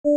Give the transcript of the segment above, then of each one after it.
Ciao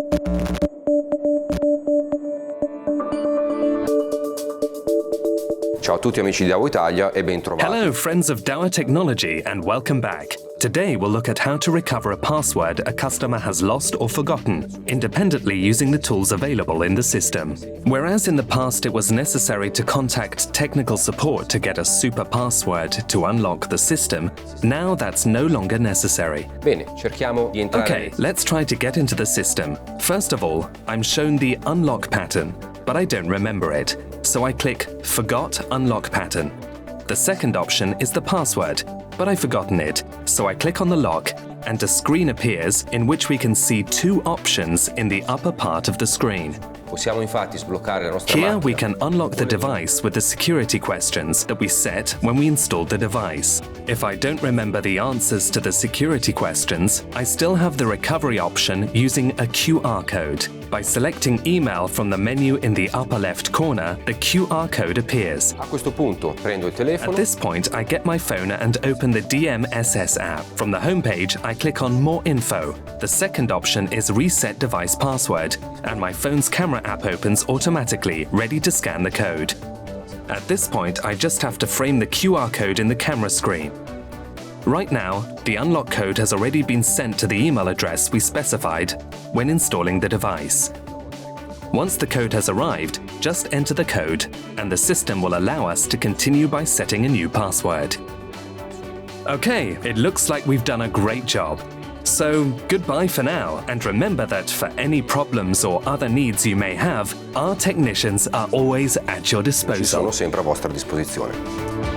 a tutti amici di DAO Italia e bentrovati. Hello, friends of DAO Technology, and welcome back. Today we'll look at how to recover a password a customer has lost or forgotten, independently using the tools available in the system. Whereas in the past it was necessary to contact technical support to get a super password to unlock the system, now that's no longer necessary. Bene, cerchiamo di entrare. Okay, let's try to get into the system. First of all, I'm shown the unlock pattern, but I don't remember it, so I click Forgot Unlock Pattern. The second option is the password, but I've forgotten it, so I click on the lock, and a screen appears in which we can see two options in the upper part of the screen. Possiamo infatti sbloccare la nostra Here macchina. we can unlock the device with the security questions that we set when we installed the device. If I don't remember the answers to the security questions, I still have the recovery option using a QR code. By selecting email from the menu in the upper left corner, the QR code appears. A questo punto prendo il telefono. At this point, I get my phone and open the DMSS app. From the homepage, I click on More Info. The second option is Reset Device Password, and my phone's camera app opens automatically, ready to scan the code. At this point, I just have to frame the QR code in the camera screen. Right now, the unlock code has already been sent to the email address we specified when installing the device. Once the code has arrived, just enter the code, and the system will allow us to continue by setting a new password. Okay, it looks like we've done a great job. So, goodbye for now, and remember that for any problems or other needs you may have, our technicians are always at your Ci disposal. sono sempre a vostra disposizione.